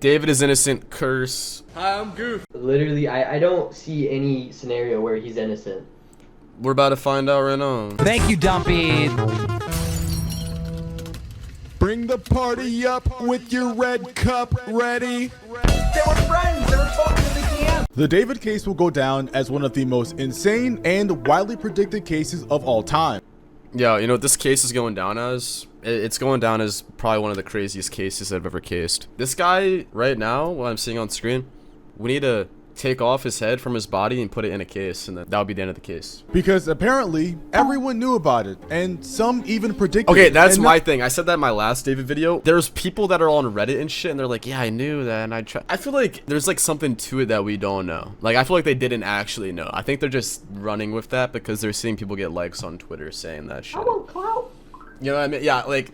David is innocent. Curse. Hi, I'm Goof. Literally, I don't see any scenario where he's innocent. We're about to find out right now. Thank you, Dumpy. Bring the party up with your red cup ready. They were friends. They were talking to the camp. The David case will go down as one of the most insane and widely predicted cases of all time. Yeah, you know what this case is going down as? It's going down as probably one of the craziest cases I've ever cased. This guy, right now, what I'm seeing on screen, we need to take off his head from his body and put it in a case, and that would be the end of the case. Because apparently, everyone knew about it, and some even predicted Okay, it. that's And my thing. I said that in my last David video. There's people that are on Reddit and shit, and they're like, yeah, I knew that, and I feel like there's like something to it that we don't know. Like, I feel like they didn't actually know. I think they're just running with that because they're seeing people get likes on Twitter saying that shit. I want clout. You know what I mean? Yeah, like,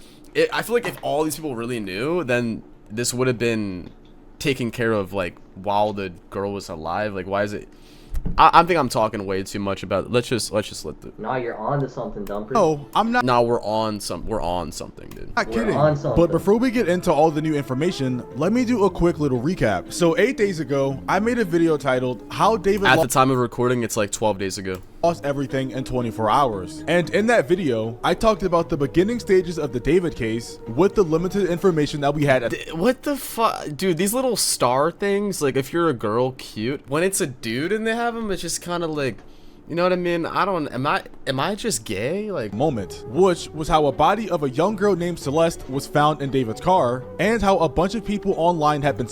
I feel like if all these people really knew, then this would have been taken care of, like, while the girl was alive. Like, why is it? I think I'm talking way too much about it. Let's just let the. Nah, you're on to something, Dumper. No, I'm not. Nah, we're on something, dude. Not We're kidding. on something. But before we get into all the new information, let me do a quick little recap. So 8 days ago, I made a video titled How David At the time of recording, it's like 12 days ago. Lost everything in 24 hours. And in that video, I talked about the beginning stages of the David case with the limited information that we had at What the fuck? Dude, these little star things, like, if you're a girl, cute. When it's a dude and they have them, it's just kind of like, you know what I mean? Am I just gay? Like, moment, which was how a body of a young girl named Celeste was found in David's car, and how a bunch of people online had been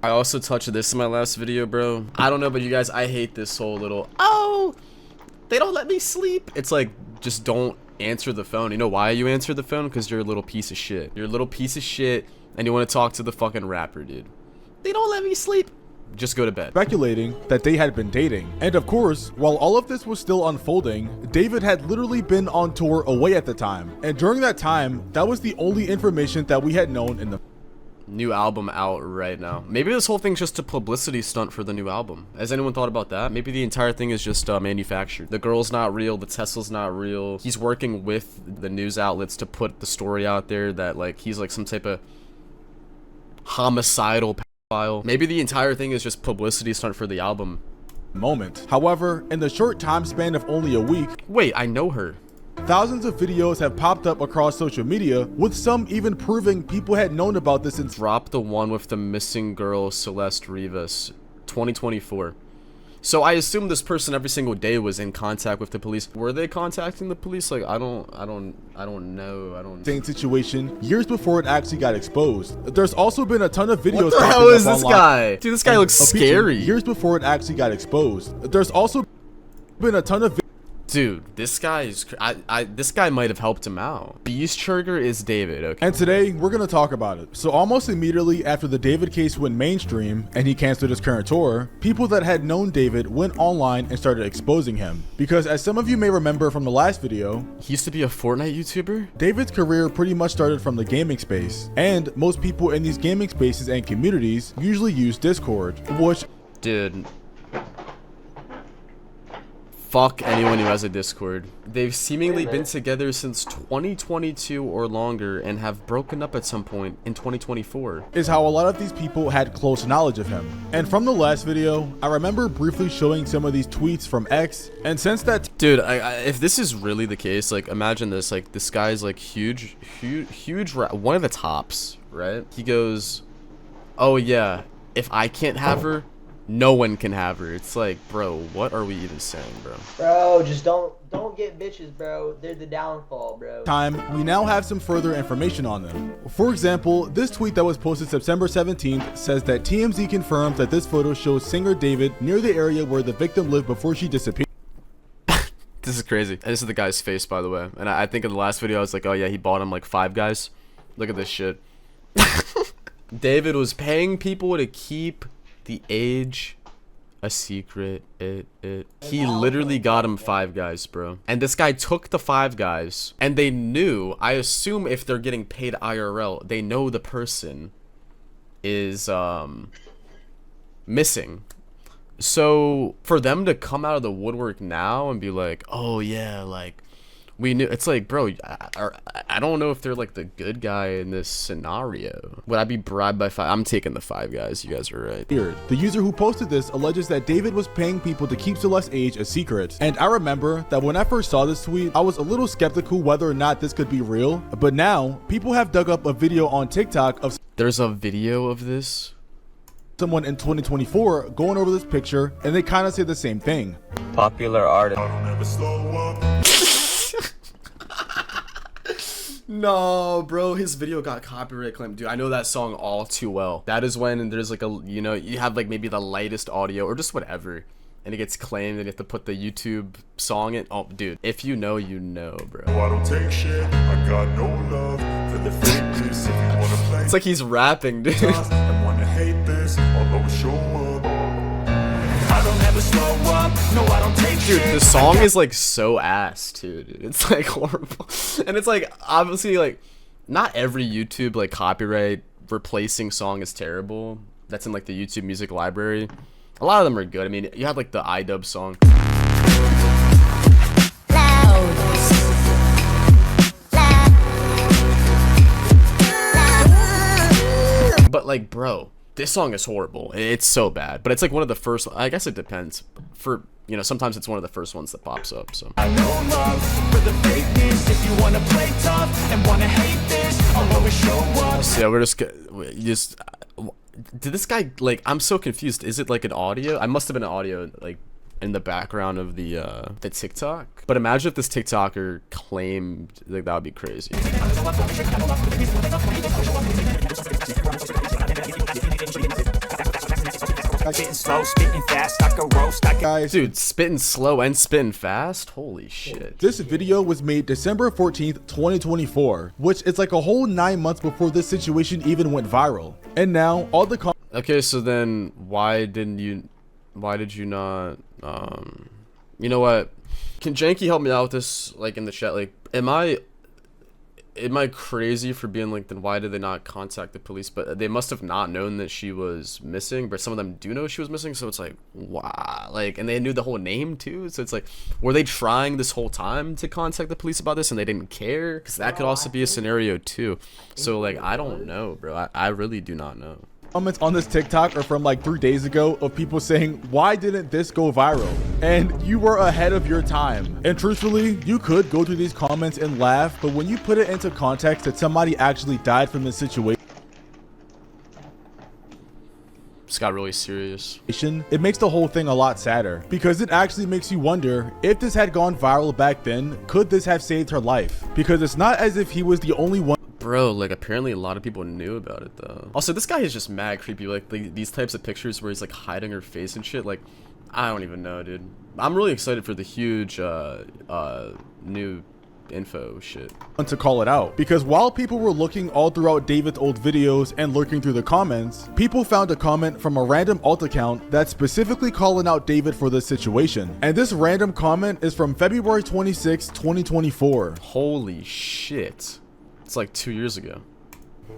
I also touched this in my last video, bro. I don't know about you guys, I hate this whole little, oh, they don't let me sleep. It's like, just don't answer the phone. You know why you answer the phone? Because you're a little piece of shit. You're a little piece of shit, and you want to talk to the fucking rapper, dude. They don't let me sleep. Just go to bed. speculating that they had been dating. And of course, while all of this was still unfolding, David had literally been on tour away at the time. And during that time, that was the only information that we had known in the New album out right now. Maybe this whole thing's just a publicity stunt for the new album. Has anyone thought about that? Maybe the entire thing is just manufactured. The girl's not real. The Tesla's not real. He's working with the news outlets to put the story out there that, like, he's like some type of homicidal pedophile. Maybe the entire thing is just publicity stunt for the album. moment. However, in the short time span of only a week, Wait, I know her. thousands of videos have popped up across social media, with some even proving people had known about this since Drop the one with the missing girl, Celeste Rivas, 2024. So I assume this person every single day was in contact with the police. Were they contacting the police? Like, I don't know. same situation years before it actually got exposed. There's also been a ton of videos. What the popping hell up is this online guy? Dude, this guy looks of featuring scary. Years before it actually got exposed. There's also been a ton of Dude, this guy is, this guy might have helped him out. Beast Trigger is David, okay? and today we're gonna talk about it. So almost immediately after the David case went mainstream and he canceled his current tour, people that had known David went online and started exposing him. Because as some of you may remember from the last video, He used to be a Fortnite YouTuber? David's career pretty much started from the gaming space, and most people in these gaming spaces and communities usually use Discord, which Dude. Fuck anyone who has a Discord. They've seemingly been together since 2022 or longer and have broken up at some point in 2024. is how a lot of these people had close knowledge of him. And from the last video, I remember briefly showing some of these tweets from X, and since that Dude, if this is really the case, like, imagine this. Like, this guy's, like, huge, one of the tops, right? He goes, oh, yeah, if I can't have her, no one can have her. It's like, bro, what are we even saying, bro? Bro, just don't get bitches, bro. They're the downfall, bro. time, we now have some further information on them. For example, this tweet that was posted September 17th says that TMZ confirms that this photo shows singer David near the area where the victim lived before she disappeared. This is crazy. And this is the guy's face, by the way. And I think in the last video, I was like, oh, yeah, he bought him, like, 5 guys. Look at this shit. David was paying people to keep the age a secret. He literally got him 5 guys, bro. And this guy took the 5 guys, and they knew, I assume if they're getting paid IRL, they know the person is missing. So for them to come out of the woodwork now and be like, oh yeah, like, We knew. It's like, bro, I don't know if they're like the good guy in this scenario. Would I be bribed by 5? I'm taking the 5 guys. You guys are right. The user who posted this alleges that David was paying people to keep Celeste's age a secret. And I remember that when I first saw this tweet, I was a little skeptical whether or not this could be real. But now, people have dug up a video on TikTok of There's a video of this. someone in 2024 going over this picture, and they kind of say the same thing. Popular artist. No, bro, his video got copyright claimed. Dude, I know that song all too well. That is when there's like a, you know, you have like maybe the lightest audio or just whatever, and it gets claimed and you have to put the YouTube song in. Oh, dude, if you know, you know, bro. I don't take shit. I got no love for the fakeness. If you wanna play, It's like he's rapping, dude. and wanna hate this, I'll always show up. I don't ever slow up. No, I don't take Dude, shit. the song is like so ass too, dude. It's like horrible. And it's like obviously like not every YouTube like copyright replacing song is terrible. That's in like the YouTube music library. A lot of them are good. I mean, you have like the iDub song. But like, bro, this song is horrible. It's so bad. But it's like one of the first, I guess it depends. For, you know, sometimes it's one of the first ones that pops up, so. I know love for the fakeness. If you wanna play tough and wanna hate this, I'll always show up. So yeah, we're just did this guy, like, I'm so confused. Is it like an audio? I must have been an audio, like, in the background of the TikTok. But imagine if this TikToker claimed, like, that would be crazy. Spitting slow, spitting fast, like a roast. Guys, Dude, spitting slow and spitting fast? Holy shit. this video was made December 14th, 2024, which is like a whole 9 months before this situation even went viral. And now, all the Okay, so then why did you not, you know what? Can Janky help me out with this, like, in the chat? Like, am I crazy for being like, then why did they not contact the police? But they must have not known that she was missing, but some of them do know she was missing, so it's like, wow, like, and they knew the whole name too, so it's like, were they trying this whole time to contact the police about this and they didn't care? Because that could also be a scenario too. So like, I don't know, bro. I really do not know. comments on this TikTok are from like 3 days ago of people saying, why didn't this go viral? And you were ahead of your time. And truthfully, you could go through these comments and laugh, but when you put it into context that somebody actually died from this situation, Just got really serious. it makes the whole thing a lot sadder, because it actually makes you wonder, if this had gone viral back then, could this have saved her life? Because it's not as if he was the only one. Bro, like, apparently a lot of people knew about it though. Also, this guy is just mad creepy. Like these types of pictures where he's like hiding her face and shit, like, I don't even know, dude. I'm really excited for the huge new info shit To call it out, because while people were looking all throughout David's old videos and lurking through the comments, people found a comment from a random alt account that's specifically calling out David for this situation. And this random comment is from February 26, 2024. Holy shit, it's like 2 years ago.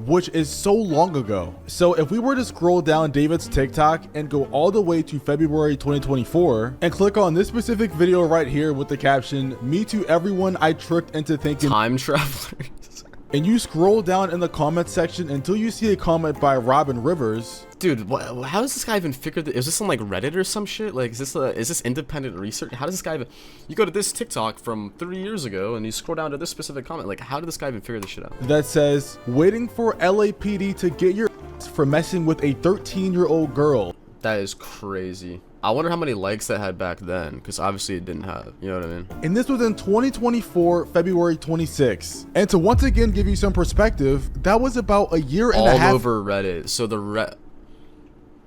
Which is so long ago. So if we were to scroll down David's TikTok and go all the way to February 2024 and click on this specific video right here with the caption, "Me to everyone I tricked into thinking," Time travelers. and you scroll down in the comment section until you see a comment by Robin Rivers. Dude, how does this guy even figure that? Is this on like Reddit or some shit? Like, is this independent research? How does this guy even, you go to this TikTok from 3 years ago and you scroll down to this specific comment, like, how did this guy even figure this shit out? That says, "Waiting for LAPD to get your ass for messing with a 13-year-old girl." That is crazy. I wonder how many likes that had back then, because obviously it didn't have, you know what I mean? And this was in 2024, February 26. And to once again give you some perspective, that was about a year and a half. All over Reddit. So the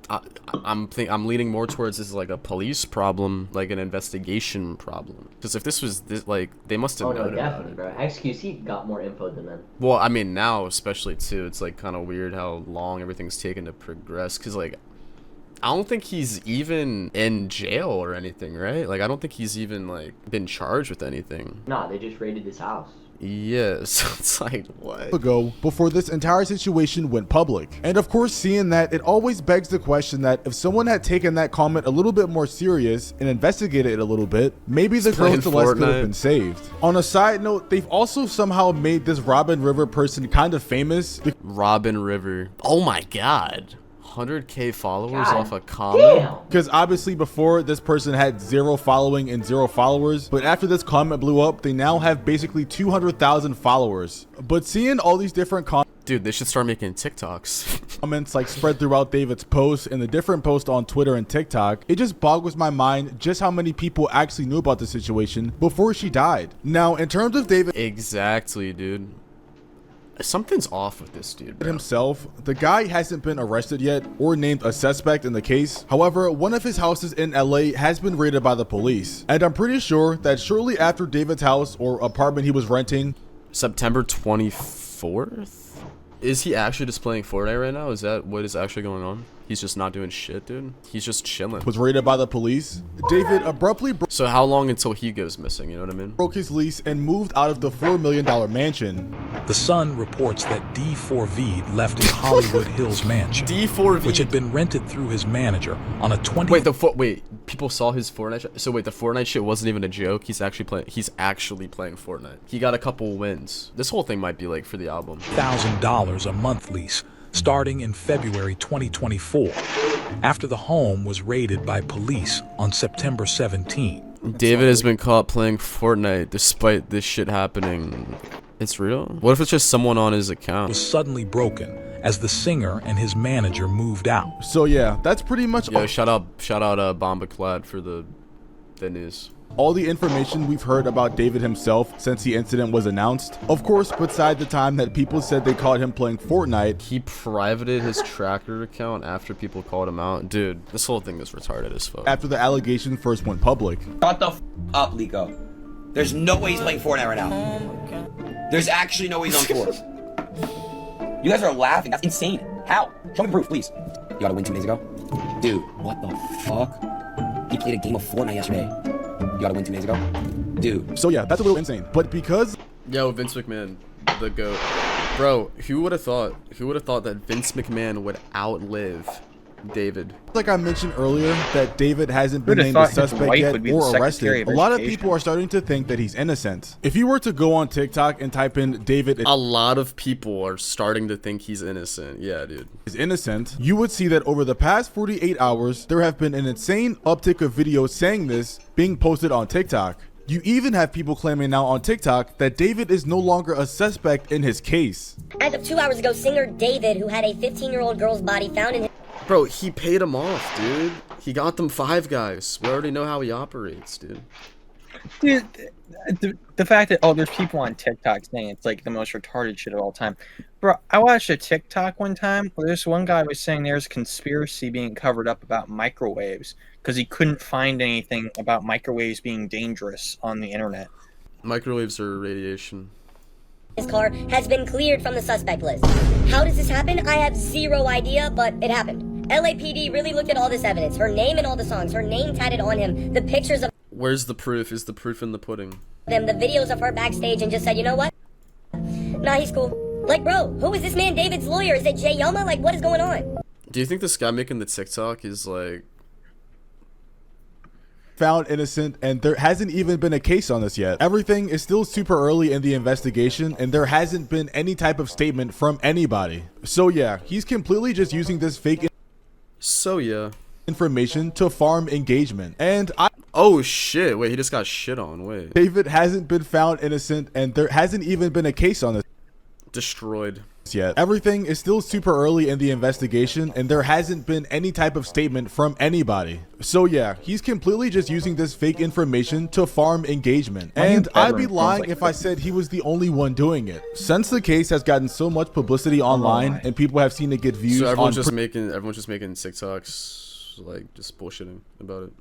I'm leaning more towards this is like a police problem, like an investigation problem. Because if this was this, like, they must have Oh no, known about definitely, it. bro. XQC got more info than them. Well, I mean now especially too, it's like kind of weird how long everything's taken to progress. Because like, I don't think he's even in jail or anything, right? Like, I don't think he's even like been charged with anything. Nah, they just raided his house. Yeah, so it's like, what? Ago before this entire situation went public. And of course, seeing that, it always begs the question that if someone had taken that comment a little bit more serious and investigated it a little bit, maybe the girl's Celeste could have been saved. On a side note, they've also somehow made this Robin River person kind of famous. Robin River. Oh my god. 100K followers God off a comment? Because obviously before, this person had 0 following and 0 followers, but after this comment blew up, they now have basically 200,000 followers. But seeing all these different Dude, they should start making TikToks. comments like spread throughout David's posts and the different posts on Twitter and TikTok, it just boggles my mind just how many people actually knew about the situation before she died. Now, in terms of David Exactly, dude. Something's off with this dude, bro. himself, the guy hasn't been arrested yet or named a suspect in the case. However, one of his houses in LA has been raided by the police, and I'm pretty sure that shortly after David's house or apartment he was renting, September 24th? Is he actually just playing Fortnite right now? Is that what is actually going on? He's just not doing shit, dude. He's just chilling. was raided by the police. David abruptly So how long until he goes missing, you know what I mean? broke his lease and moved out of the $4 million mansion. The Sun reports that D4vd left his Hollywood Hills mansion, D4vd. which had been rented through his manager on a 20. Wait, people saw his Fortnite so wait, the Fortnite shit wasn't even a joke. He's actually playing Fortnite. He got a couple wins. This whole thing might be like for the album. $1,000 a month lease starting in February 2024 after the home was raided by police on September 17. David has been caught playing Fortnite despite this shit happening. It's real? What if it's just someone on his account? Was suddenly broken as the singer and his manager moved out. So yeah, that's pretty much Yo, shout out Bomba Clad for the news. all the information we've heard about David himself since the incident was announced. Of course, beside the time that people said they caught him playing Fortnite, He privated his tracker account after people called him out. Dude, this whole thing is retarded as fuck. after the allegation first went public. Shut the f up, Lico. There's no way he's playing Fortnite right now. There's actually no way he's on tour. You guys are laughing. That's insane. How? Show me proof, please. You got a win 2 days ago? Dude, what the fuck? He played a game of Fortnite yesterday. You got a win 2 days ago? Dude. So yeah, that's a little insane. But because Yo, Vince McMahon, the GOAT. Bro, who would have thought that Vince McMahon would outlive David? like I mentioned earlier, that David hasn't been Who'da named a thought his suspect wife yet would be the or Secretary arrested, of a lot of Education. people are starting to think that he's innocent. If you were to go on TikTok and type in David A lot of people are starting to think he's innocent. Yeah, dude. is innocent, you would see that over the past 48 hours, there have been an insane uptick of videos saying this being posted on TikTok. You even have people claiming now on TikTok that David is no longer a suspect in his case. As of 2 hours ago, singer David, who had a 15-year-old girl's body found in his Bro, he paid him off, dude. He got them 5 guys. We already know how he operates, dude. Dude, the fact that, there's people on TikTok saying it's like the most retarded shit of all time. Bro, I watched a TikTok one time where this one guy was saying there's conspiracy being covered up about microwaves because he couldn't find anything about microwaves being dangerous on the internet. Microwaves are radiation. car has been cleared from the suspect list. How does this happen? I have zero idea, but it happened. LAPD really looked at all this evidence, her name in all the songs, her name tatted on him, the pictures of Where's the proof? Is the proof in the pudding? them, the videos of her backstage, and just said, you know what? Nah, he's cool. Like, bro, who is this man David's lawyer? Is it Jay Yoma? Like, what is going on? Do you think this guy making the TikTok is like... Found innocent, and there hasn't even been a case on this yet. Everything is still super early in the investigation, and there hasn't been any type of statement from anybody. So yeah, he's completely just using this fake So yeah. information to farm engagement. And Oh shit, wait, he just got shit on, wait. David hasn't been found innocent, and there hasn't even been a case on this Destroyed. yet. Everything is still super early in the investigation, and there hasn't been any type of statement from anybody. So yeah, he's completely just using this fake information to farm engagement. And I'd be lying if I said he was the only one doing it. Since the case has gotten so much publicity online and people have seen it get views So everyone's on just making TikToks, like just bullshitting about it.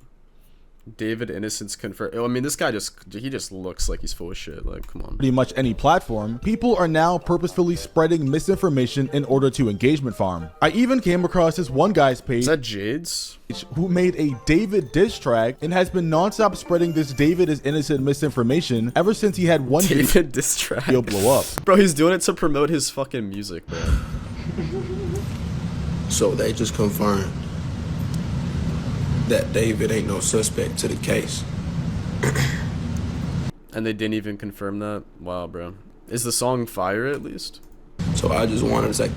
David innocence confirmed. I mean, this guy he just looks like he's full of shit. Like, come on. Pretty much any platform, people are now purposefully spreading misinformation in order to engagement farm. I even came across this one guy's page. Is that Jade's? Who made a David diss track and has been non-stop spreading this David is innocent misinformation ever since he had one David diss track. He'll blow up. Bro, he's doing it to promote his fucking music, bro. So they just confirmed that David ain't no suspect to the case. And they didn't even confirm that? Wow, bro. Is the song fire at least? So I just wanted to say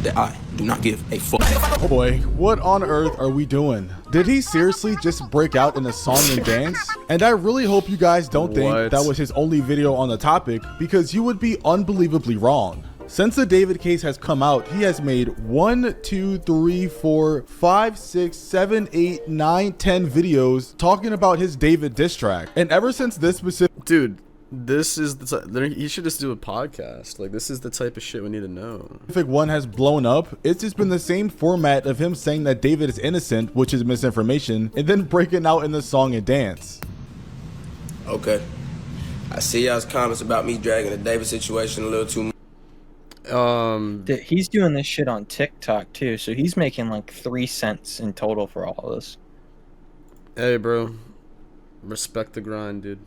that I do not give a fuck. Oh boy, what on earth are we doing? Did he seriously just break out in a song and dance? And I really hope you guys don't think that was his only video on the topic, because you would be unbelievably wrong. Since the David case has come out, he has made 1, 2, 3, 4, 5, 6, 7, 8, 9, 10 videos talking about his David diss track. And ever since this specific— Dude, this is he should just do a podcast. Like, this is the type of shit we need to know. one has blown up, it's just been the same format of him saying that David is innocent, which is misinformation, and then breaking out in the song and dance. Okay. I see y'all's comments about me dragging the David situation a little too much. He's doing this shit on TikTok too, so he's making like 3 cents in total for all of this. Hey, bro. Respect the grind, dude.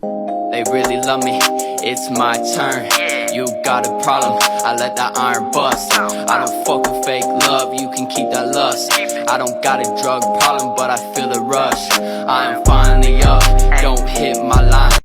They really love me, it's my turn. You got a problem, I let that iron bust. I don't fuck with fake love, you can keep that lust. I don't got a drug problem, but I feel a rush. I am finally up, don't hit my line.